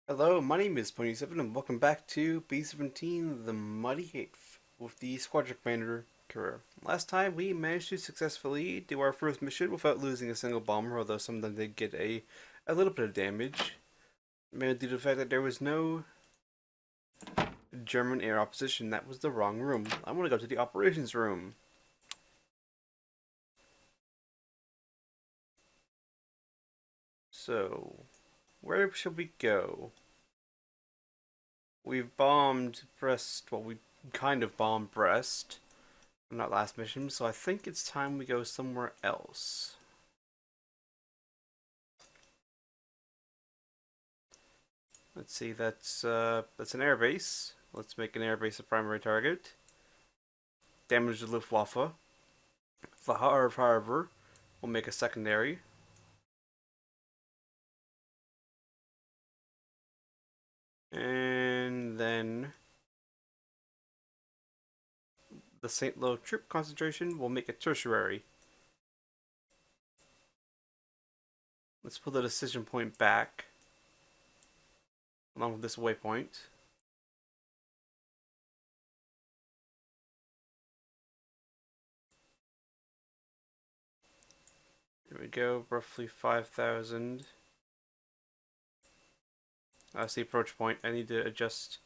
Hello, my name is Pony7 and welcome back to B17, the Muddy 8th, with the Squadron Commander career. Last time we managed to successfully do our first mission without losing a single bomber, although some of them did get a little bit of damage, mainly due to the fact that there was no German air opposition. That was the wrong room. I want to go to the operations room. So, where should we go? We've bombed Brest, well, we kind of bombed Brest on that last mission, so I think it's time we go somewhere else. Let's see, that's an airbase. Let's make an airbase a primary target. Damage the Luftwaffe. The Harv, however, will make a secondary. And then the St. Lo troop concentration will make a tertiary. Let's put the decision point back along with this waypoint. Here we go, roughly 5,000. That's the approach point. I need to adjust.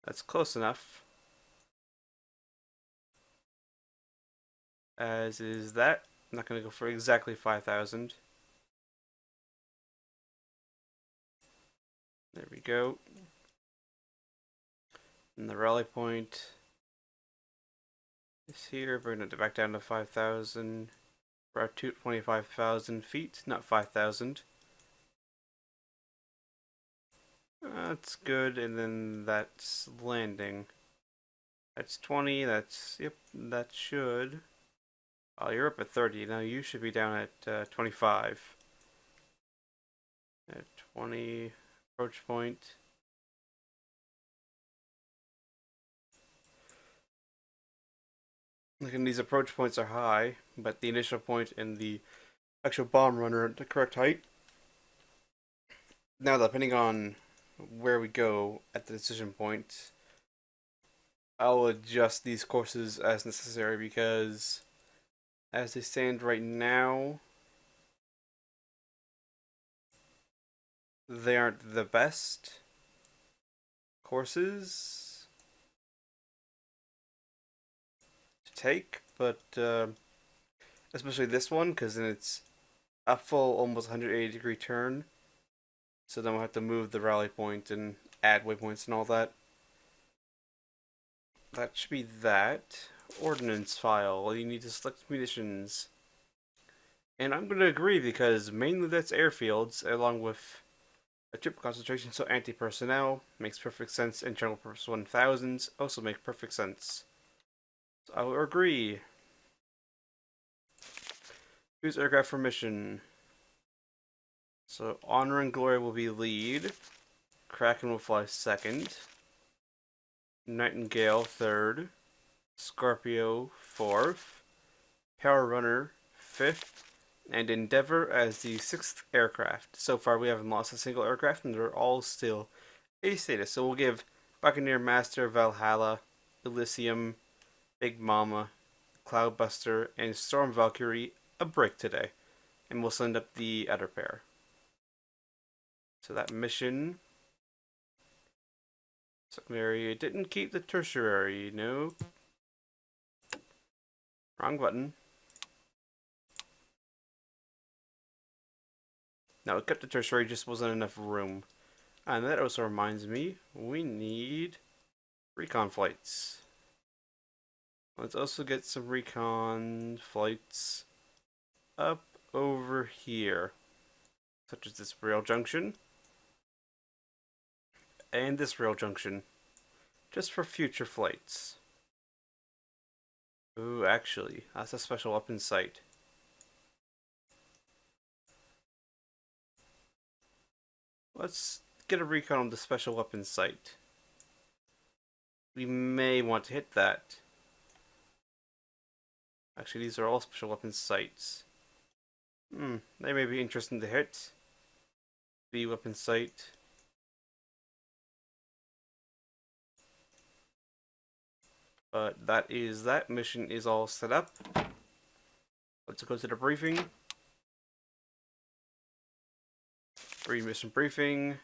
That's close enough. As is that. I'm not going to go for exactly 5,000. There we go. And the rally point is here. Bring it back down to 5,000. We're at 25,000 feet, not 5,000. That's good, and then that's landing. That's 20, yep, that should. Oh, you're up at 30. Now you should be down at 25. At 20, approach point. Looking, these approach points are high, but the initial point and the actual bomb run are at the correct height. Now, depending on where we go at the decision point, I'll adjust these courses as necessary because as they stand right now, they aren't the best courses to take, but especially this one because then it's a full almost 180-degree turn. So then we'll have to move the rally point and add waypoints and all that. That should be that. Ordnance file. You need to select munitions. And I'm going to agree because mainly that's airfields along with a triple concentration, so anti-personnel makes perfect sense, and general purpose 1000s also make perfect sense. So I will agree. Choose aircraft for mission. So Honor and Glory will be lead. Kraken will fly second. Nightingale third. Scorpio fourth. Power Runner fifth. And Endeavour as the sixth aircraft. So far, we haven't lost a single aircraft, and they're all still A status. So we'll give Buccaneer Master, Valhalla, Elysium, Big Mama, Cloudbuster, and Storm Valkyrie a break today. And we'll send up the other pair. So that mission. Secondary, it didn't keep the tertiary, no. Wrong button. No, it kept the tertiary, just wasn't enough room. And that also reminds me, we need recon flights. Let's also get some recon flights up over here, such as this rail junction and this rail junction, just for future flights. Ooh, actually, that's a special weapons site. Let's get a recon on the special weapons site. We may want to hit that. Actually, these are all special weapons sites. They may be interesting to hit. B weapon site. But that mission is all set up. Let's go to the briefing. Mission briefing.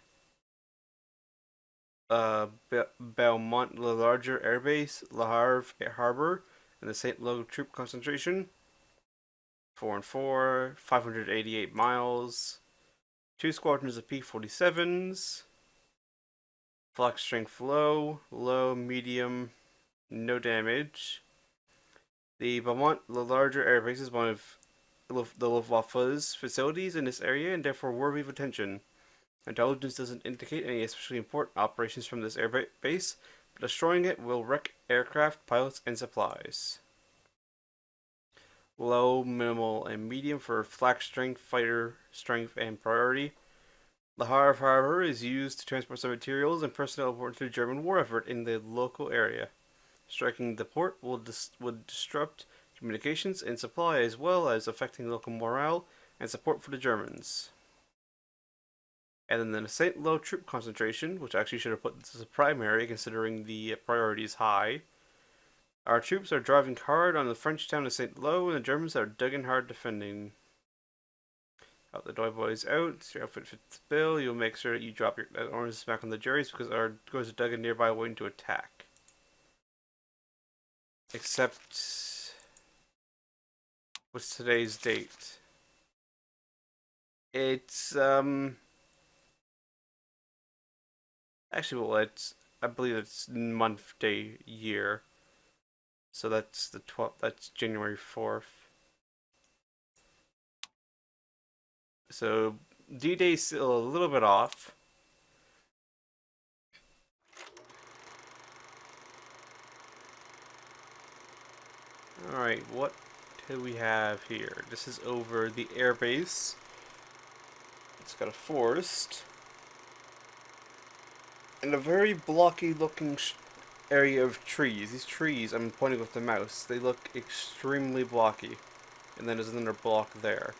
Belmont, the larger airbase, Le Havre Harbor, and the St. Lo troop concentration. 4 and 4, 588 miles. 2 squadrons of P-47s. Flak strength low, medium, no damage. The Belmont, the larger airbase, is one of the Luftwaffe's facilities in this area and therefore worthy of attention. Intelligence doesn't indicate any especially important operations from this airbase, but destroying it will wreck aircraft, pilots, and supplies. Low, minimal, and medium for flak strength, fighter strength, and priority. Le Havre Harbor is used to transport some materials and personnel important to the German war effort in the local area. Striking the port would disrupt communications and supply, as well as affecting local morale and support for the Germans. And then the St. Lo troop concentration, which I actually should have put this as a primary considering the priority is high. Our troops are driving hard on the French town of St. Lo, and the Germans are digging hard defending. Out the door, boys, out. Your outfit fits the bill. You'll make sure that you drop your oranges back on the juries because our guys are dug in nearby waiting to attack. Except, what's today's date? It's actually, well, I believe it's month, day, year. So that's the 12th. That's January 4th. So D-Day's still a little bit off. Alright, what do we have here? This is over the airbase. It's got a forest. And a very blocky looking area of trees. These trees, I'm pointing with the mouse, they look extremely blocky. And then there's another block there.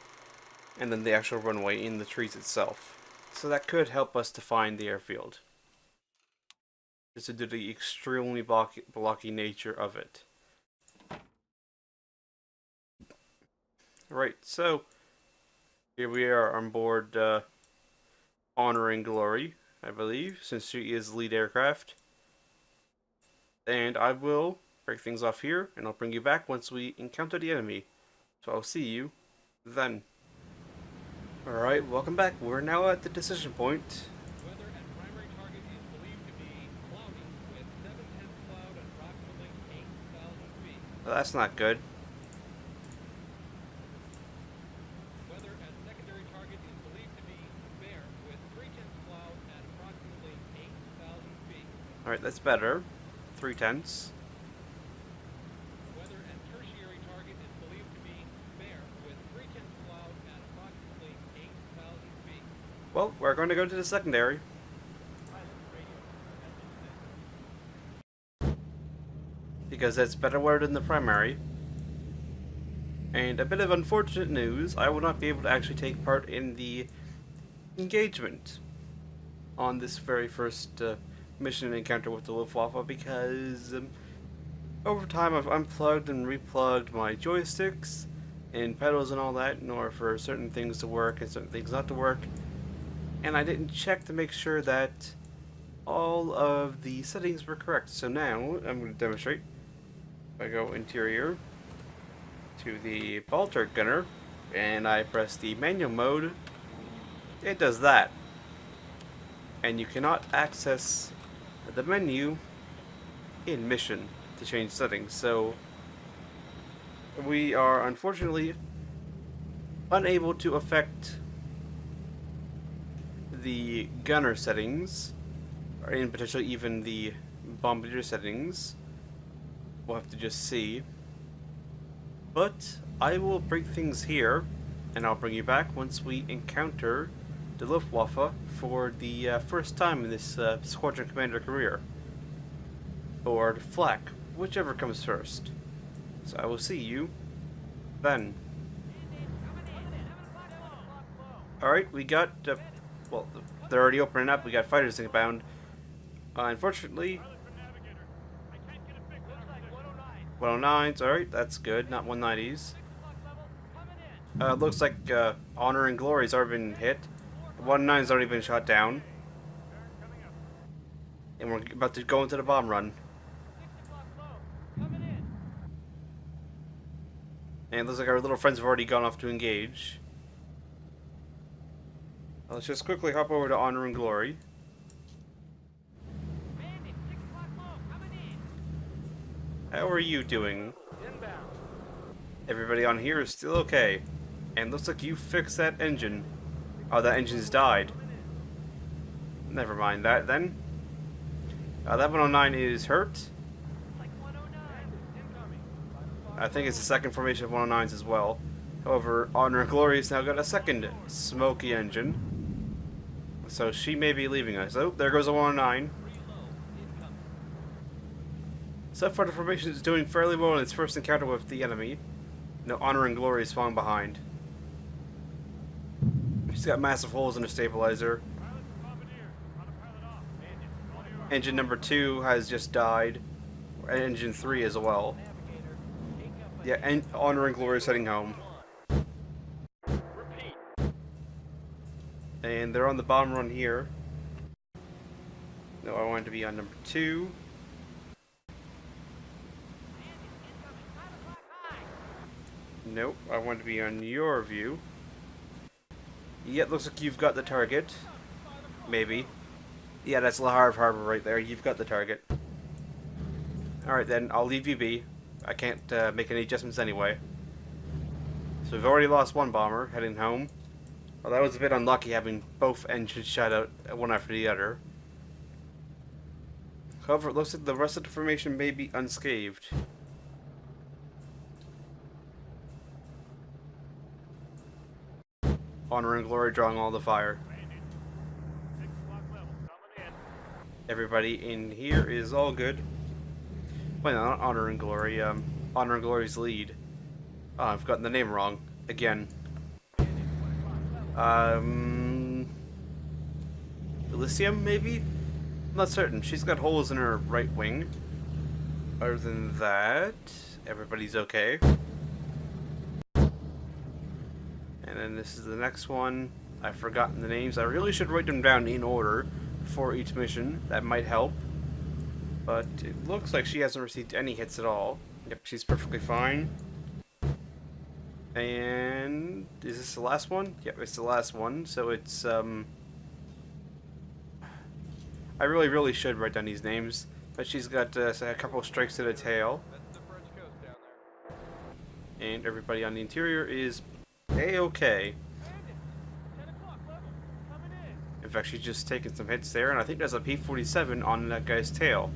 And then the actual runway in the trees itself. So that could help us to find the airfield. Just due to the extremely blocky nature of it. Right, so here we are on board Honoring Glory, I believe, since she is lead aircraft. And I will break things off here, and I'll bring you back once we encounter the enemy. So I'll see you then. Alright, welcome back. We're now at the decision point. Weather at primary target is believed to be cloudy with 7/10 cloud and approximately 8,000 feet. Well, that's not good. Weather at secondary target is believed to be fair with 3/10 cloud and approximately 8,000 feet. Alright, that's better. 3/10. Weather at tertiary target is believed to be fair with 3/10 cloud and approximately 8,000 feet. Well, we're going to go to the secondary. Pilot radio Because that's better weather than the primary. And a bit of unfortunate news, I will not be able to actually take part in the engagement on this very first mission encounter with the Luftwaffe because over time I've unplugged and replugged my joysticks and pedals and all that in order for certain things to work and certain things not to work. And I didn't check to make sure that all of the settings were correct. So now I'm going to demonstrate. I go interior to the Bolter gunner and I press the manual mode. It does that. And you cannot access the menu in mission to change settings. So we are unfortunately unable to affect the gunner settings, or in potentially even the bombardier settings. We'll have to just see. But I will break things here, and I'll bring you back once we encounter the Luftwaffe for the first time in this Squadron Commander career. Or the Flak, whichever comes first. So I will see you Then. Alright, we got, well, they're already opening up. We got fighters inbound. Unfortunately, 109s. Alright, that's good. Not 190s. Looks like Honor and Glory's already been hit. 109's already been shot down. And we're about to go into the bomb run. And it looks like our little friends have already gone off to engage. Let's just quickly hop over to Honor and Glory. How are you doing? Everybody on here is still okay. And looks like you fixed that engine. Oh, that engine's died. Never mind that then. That 109 is hurt. I think it's the second formation of 109s as well. However, Honor and Glory has now got a second smoky engine. So she may be leaving us. Oh, there goes a 109. So far the formation is doing fairly well in its first encounter with the enemy. No, Honor and Glory is falling behind. She's got massive holes in her stabilizer. Engine number 2 has just died. Engine 3 as well. Yeah, and Honor and Glory is heading home. And they're on the bomb run here. No, I wanted to be on number 2. Nope, I want to be on your view. Yeah, it looks like you've got the target. Maybe. Yeah, that's La Havre Harbor right there. You've got the target. Alright then, I'll leave you be. I can't make any adjustments anyway. So we've already lost one bomber, heading home. Well, that was a bit unlucky having both engines shot out one after the other. However, it looks like the rest of the formation may be unscathed. Honor and Glory drawing all the fire. Everybody in here is all good. Wait, no, not Honor and Glory. Honor and Glory's lead. Oh, I've gotten the name wrong. Again. Elysium, maybe? I'm not certain. She's got holes in her right wing. Other than that, everybody's okay. And then this is the next one. I've forgotten the names. I really should write them down in order for each mission. That might help. But it looks like she hasn't received any hits at all. Yep, she's perfectly fine. And is this the last one? Yep, it's the last one. So it's I really should write down these names. But she's got a couple of strikes to the tail. And everybody on the interior is A-okay. In fact, she's just taken some hits there, and I think there's a P-47 on that guy's tail.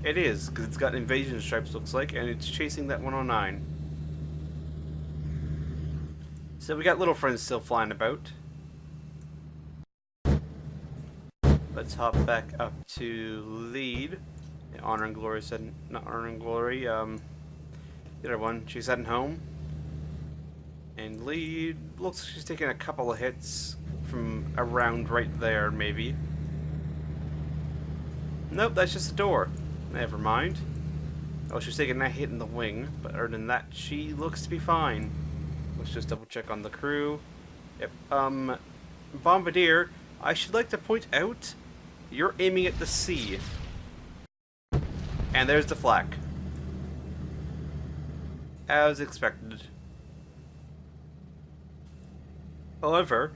It is, because it's got invasion stripes, looks like, and it's chasing that 109. So we got little friends still flying about. Let's hop back up to lead. Honor and Glory said, not Honor and Glory, the other one, she's heading home. And lead, looks like she's taking a couple of hits from around right there, maybe. Nope, that's just a door. Never mind. Oh, she's taking that hit in the wing, but other than that, she looks to be fine. Let's just double check on the crew. Yep, Bombardier, I should like to point out, you're aiming at the sea. And there's the flak. As expected. However,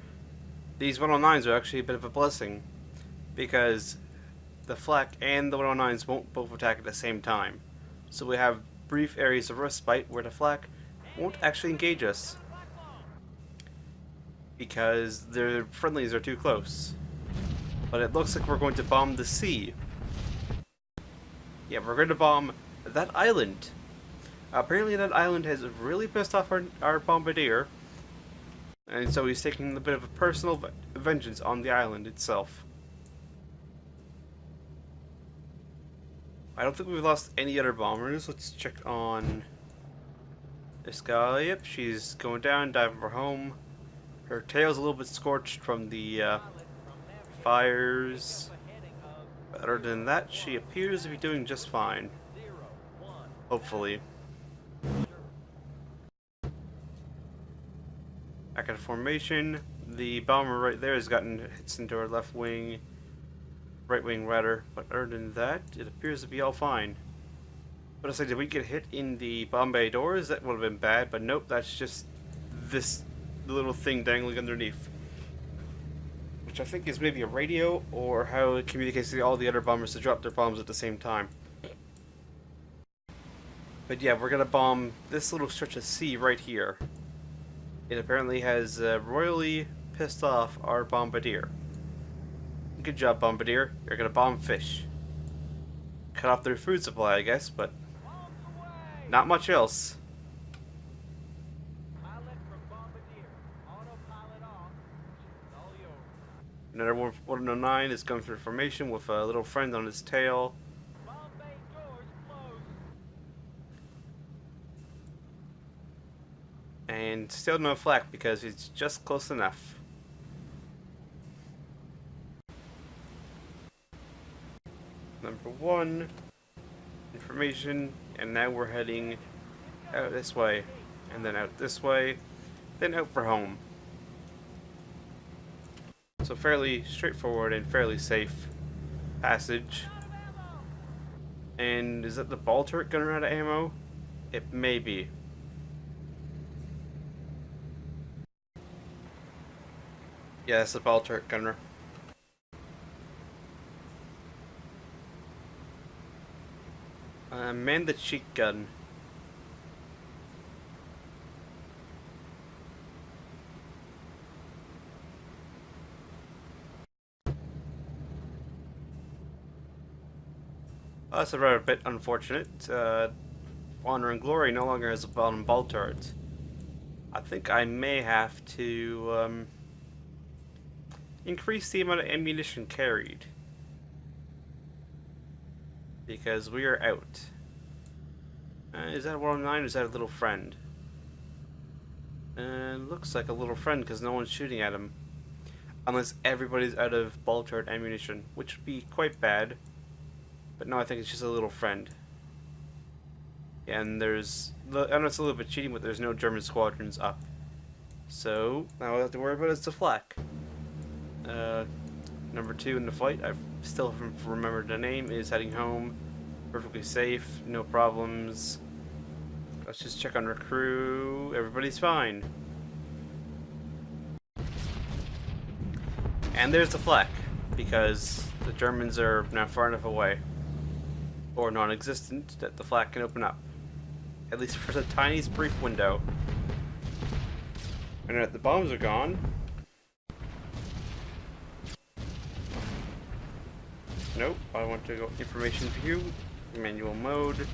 these 109s are actually a bit of a blessing, because the flak and the 109s won't both attack at the same time. So we have brief areas of respite where the flak won't actually engage us, because their friendlies are too close. But it looks like we're going to bomb the sea. Yeah, we're going to bomb that island. Apparently that island has really pissed off our bombardier, and so he's taking a bit of a personal vengeance on the island itself. I don't think we've lost any other bombers. Let's check on This guy, yep, she's going down, diving for home. Her tail's a little bit scorched from the fires. But other than that, she appears to be doing just fine. Hopefully. Back in formation. The bomber right there has gotten hits into her left wing. Right wing rather. But other than that, it appears to be all fine. But I say, did we get hit in the bomb bay doors? That would have been bad, but nope, that's just this little thing dangling underneath. Which I think is maybe a radio, or how it communicates to all the other bombers to drop their bombs at the same time. But yeah, we're gonna bomb this little stretch of sea right here. It apparently has royally pissed off our bombardier. Good job, bombardier. You're gonna bomb fish. Cut off their food supply, I guess, but not much else. Another 109 is going through formation with a little friend on his tail. And still no flak because he's just close enough. Number 1, information, and now we're heading out this way, and then out this way, then out for home. So fairly straightforward and fairly safe passage. And is that the ball turret gunner out of ammo? It may be. Yeah, that's the ball turret gunner. Man the cheek gun. Oh, that's a rather bit unfortunate. Honor and Glory no longer has a ball turret. I think I may have to increase the amount of ammunition carried. Because we are out. Is that a 109 or is that a little friend? Looks like a little friend because no one's shooting at him. Unless everybody's out of ball turret ammunition, which would be quite bad. But no, I think it's just a little friend. Yeah, and there's... I know it's a little bit cheating, but there's no German squadrons up. So, now all I have to worry about is the flak. Number 2 in the fight, I still haven't remembered the name, is heading home. Perfectly safe, no problems. Let's just check on our crew. Everybody's fine. And there's the flak, because the Germans are now far enough away, or non-existent, that the flak can open up. At least for the tiniest brief window. And that the bombs are gone. Nope, I want to go information view, manual mode,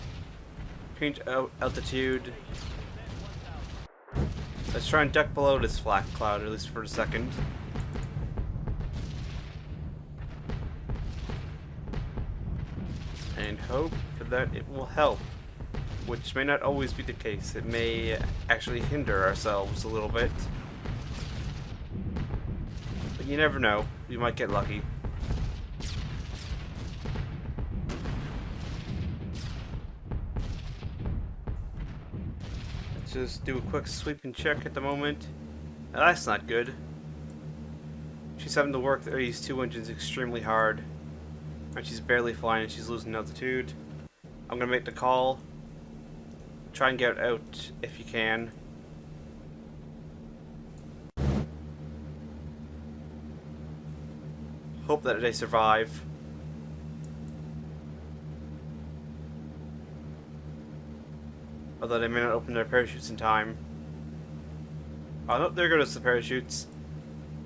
change altitude. Let's try and duck below this flak cloud, at least for a second. And hope that it will help, which may not always be the case. It may actually hinder ourselves a little bit. But you never know, we might get lucky. Let's just do a quick sweep and check at the moment. Now, that's not good. She's having to work these 2 engines extremely hard. And she's barely flying and she's losing altitude. I'm gonna make the call. Try and get out if you can. Hope that they survive. Although they may not open their parachutes in time. Oh no, there goes the parachutes.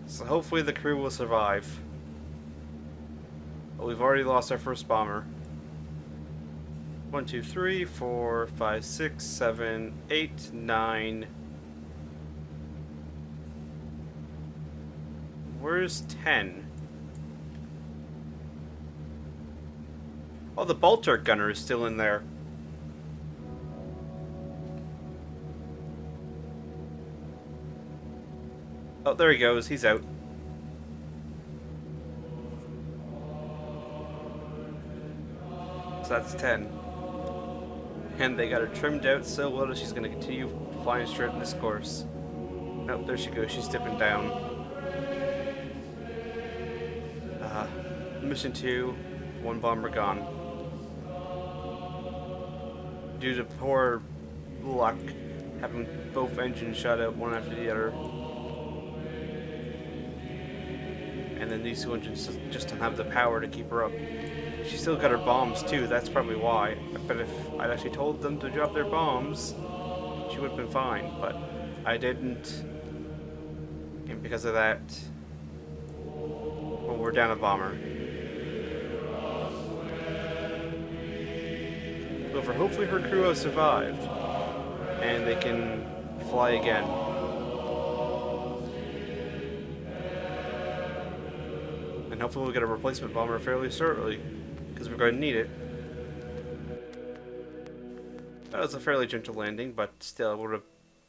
So hopefully the crew will survive. But we've already lost our first bomber. 1, 2, 3, 4, 5, 6, 7, 8, 9. Where's 10? Oh, the ball turret gunner is still in there. Oh, there he goes. He's out. So that's 10. And they got her trimmed out so well that she's going to continue flying straight in this course. Nope, there she goes. She's dipping down. Uh, mission 2, one bomber gone. Due to poor luck, having both engines shot out one after the other. And then these two engines just don't have the power to keep her up. She still got her bombs too, that's probably why. But if I'd actually told them to drop their bombs, she would have been fine. But I didn't. And because of that, well, we're down a bomber. However, hopefully her crew has survived. And they can fly again. And hopefully we'll get a replacement bomber fairly shortly. Because we're going to need it. That was a fairly gentle landing, but still,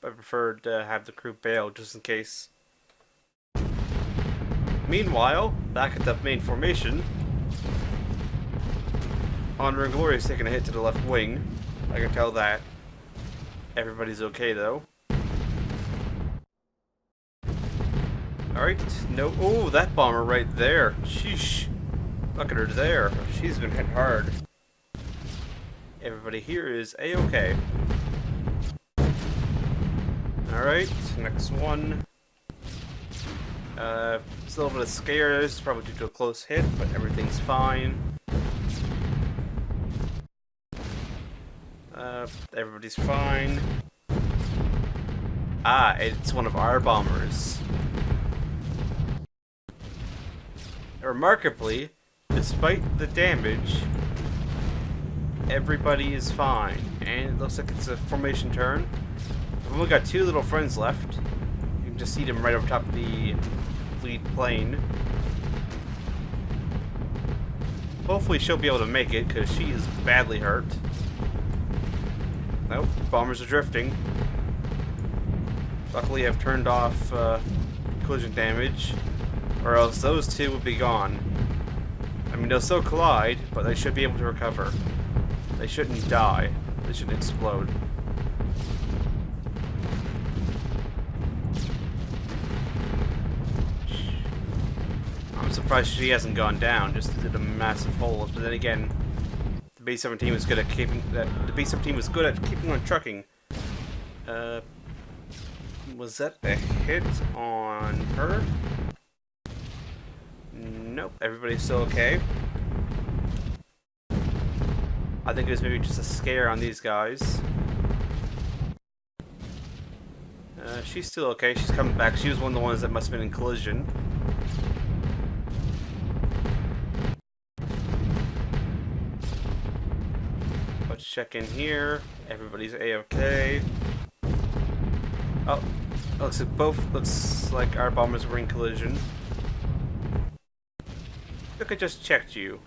I preferred to have the crew bail just in case. Meanwhile, back at the main formation, Honor and Glory is taking a hit to the left wing. I can tell that. Everybody's okay though. Alright, no. Oh, that bomber right there. Sheesh. Look at her there. She's been hit hard. Everybody here is A-okay. Alright, next one. It's a little bit of scares, probably due to a close hit, but everything's fine. Everybody's fine. Ah, it's one of our bombers. Remarkably, despite the damage, everybody is fine. And it looks like it's a formation turn. We've only got two little friends left. You can just see them right over top of the lead plane. Hopefully she'll be able to make it, because she is badly hurt. Nope, bombers are drifting. Luckily I've turned off collision damage, or else those two would be gone. I mean, they'll still collide, but they should be able to recover. They shouldn't die. They shouldn't explode. I'm surprised she hasn't gone down, just did a massive hole. But then again, the B17 was good at keeping on trucking. Was that a hit on her? Nope, everybody's still okay. I think it was maybe just a scare on these guys. She's still okay, she's coming back. She was one of the ones that must have been in collision. Let's check in here. Everybody's A-okay. Oh, looks like our bombers were in collision. Look, I just checked you.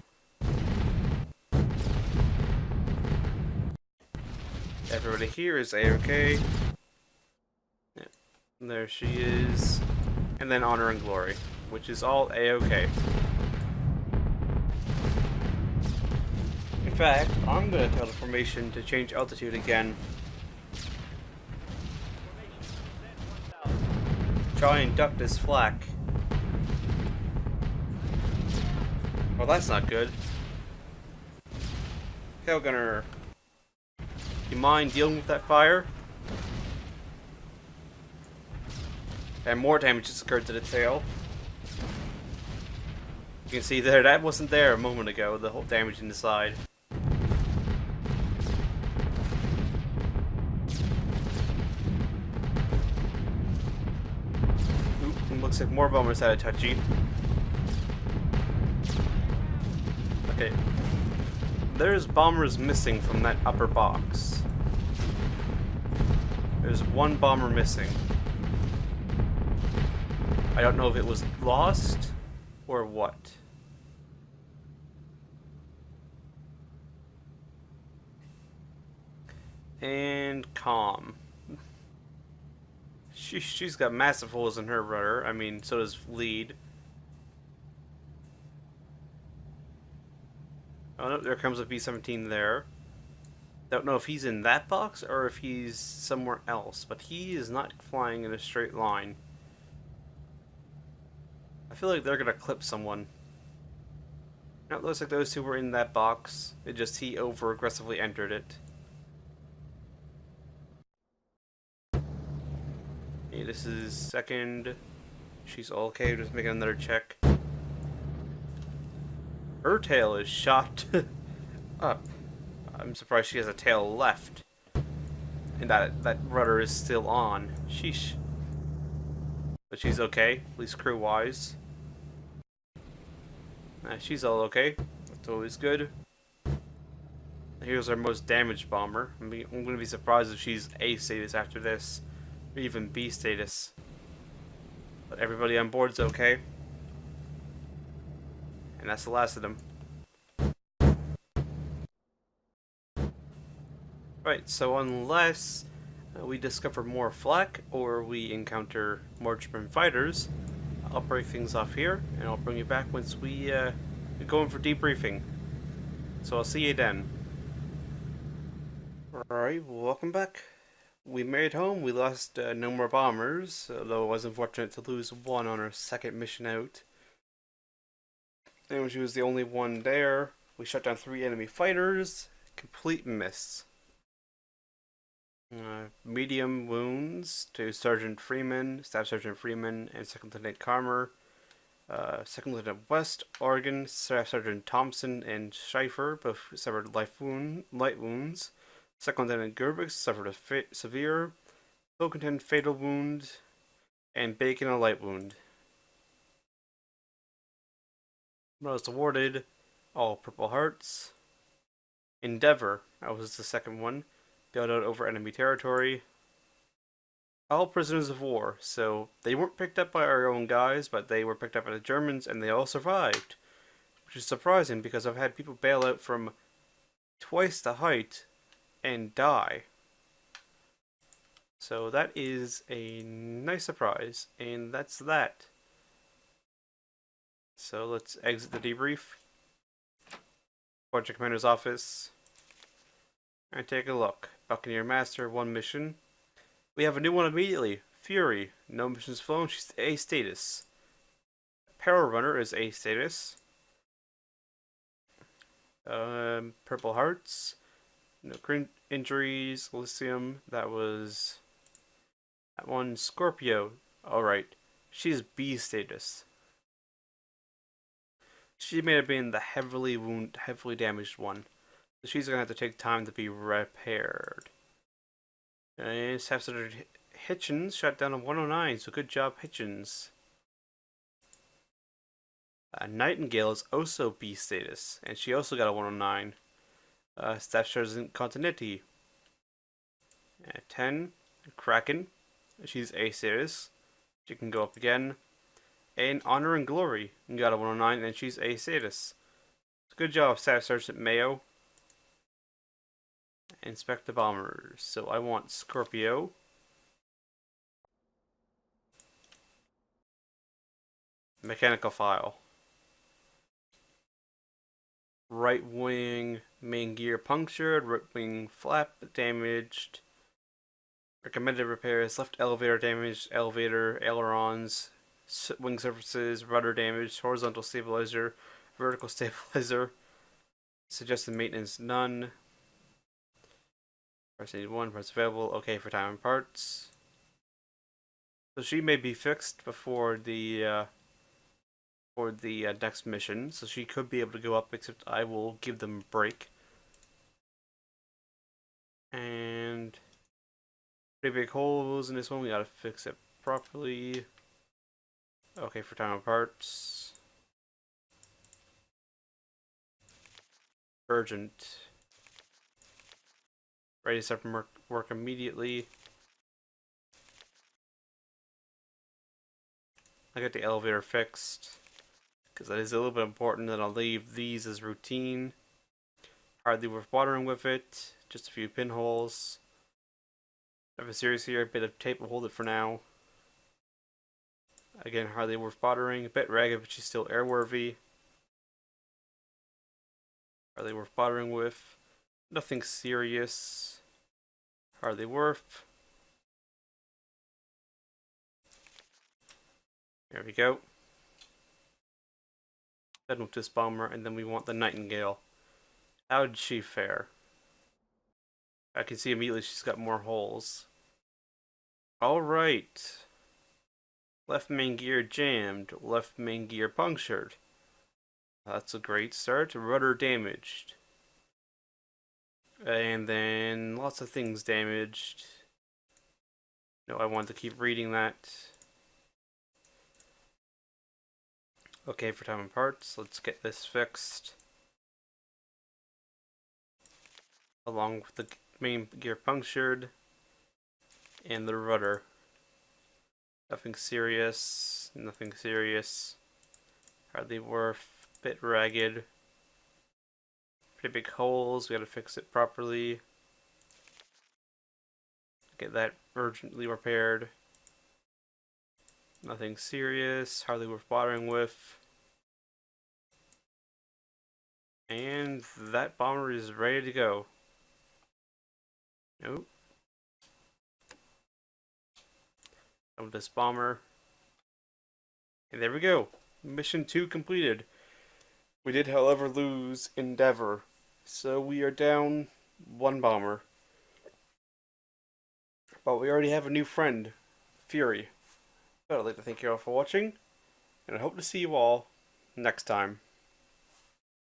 Everybody here is A-okay. Yeah. There she is. And then Honor and Glory, which is all A-okay. In fact, I'm going to tell the formation to change altitude again. Try and duck this flak. Well, that's not good. Tail gunner. You mind dealing with that fire? And more damage just occurred to the tail. You can see there, that wasn't there a moment ago, the whole damage in the side. Oop, looks like more bombers had a touchy. Okay. There's bombers missing from that upper box. There's one bomber missing. I don't know if it was lost or what. And calm. She's got massive holes in her rudder. I mean, so does lead. Oh no, there comes a B17 there. Don't know if he's in that box or if he's somewhere else, but he is not flying in a straight line. I feel like they're gonna clip someone. Now, it looks like those two were in that box. It just he over aggressively entered it. Okay, this is second. She's all okay. Just making another check. Her tail is shot up. I'm surprised she has a tail left, and that rudder is still on. Sheesh. But she's okay, at least crew wise. She's all okay. That's always good. Here's our most damaged bomber. I'm gonna be surprised if she's A status after this, or even B status. But everybody on board's okay, and that's the last of them. Right. So unless we discover more flak or we encounter more German fighters, I'll break things off here, and I'll bring you back once we go in for debriefing. So I'll see you then. Alright, welcome back. We made it home. We lost no more bombers, although it was unfortunate to lose one on our second mission out. And when she was the only one there, we shut down 3 enemy fighters. Complete miss. Medium wounds to Sergeant Freeman, Staff Sergeant Freeman, and Second Lieutenant Carmer. Second Lieutenant West, Oregon, Staff Sergeant Thompson and Schaefer both suffered light wounds. Second Lieutenant Gerbix suffered a severe, Pilkington fatal wound, and Bacon a light wound. Most awarded, all Purple Hearts. Endeavor, that was the second one, bailed out over enemy territory. All prisoners of war, so they weren't picked up by our own guys, but they were picked up by the Germans, and they all survived. Which is surprising, because I've had people bail out from twice the height and die. So that is a nice surprise, and that's that. So let's exit the debrief. Project Commander's office. And take a look. Buccaneer Master, 1 mission. We have a new one immediately. Fury. No missions flown. She's A status. Power Runner is A status. Purple Hearts. No injuries. Elysium. That was... that one. Scorpio. Alright. She's B status. She may have been the heavily damaged one. So she's gonna have to take time to be repaired. And Staff Sergeant Hitchens shot down a 109, so good job, Hitchens. Nightingale is also B status, and she also got a 109. Staff Sergeant Continuity. 10. Kraken. She's A status. She can go up again. And Honor and Glory got a 109, and she's A status. Good job, Staff Sergeant Mayo. Inspect the bombers. So I want Scorpio. Mechanical file. Right wing main gear punctured. Right wing flap damaged. Recommended repairs. Left elevator damaged. Elevator, ailerons, wing surfaces, rudder damaged. Horizontal stabilizer. Vertical stabilizer. Suggested maintenance none. Parts need 1, parts available. Okay for time and parts. So she may be fixed before the next mission. So she could be able to go up, except I will give them a break. And pretty big holes in this one. We gotta fix it properly. Okay for time and parts. Urgent. Ready to start from work immediately. I got the elevator fixed, because that is a little bit important. Then I'll leave these as routine. Hardly worth watering with it. Just a few pinholes. I have a series here, a bit of tape will hold it for now. Again, hardly worth bothering. A bit ragged, but she's still airworthy. Hardly worth bothering with. Nothing serious. Hardly worth. There we go. Then with this bomber, and then we want the Nightingale. How did she fare? I can see immediately she's got more holes. Alright. Left main gear jammed. Left main gear punctured. That's a great start. Rudder damaged. And then lots of things damaged. No, I want to keep reading that. Okay, for time and parts, let's get this fixed. Along with the main gear punctured. And the rudder. Nothing serious. Nothing serious. Hardly worth. Bit ragged. Pretty big holes. We gotta fix it properly. Get that urgently repaired. Nothing serious. Hardly worth bothering with. And that bomber is ready to go. Nope. Of this bomber. And there we go. Mission 2 completed. We did, however, lose Endeavor. So we are down one bomber. But we already have a new friend, Fury. But I'd like to thank you all for watching, and I hope to see you all next time.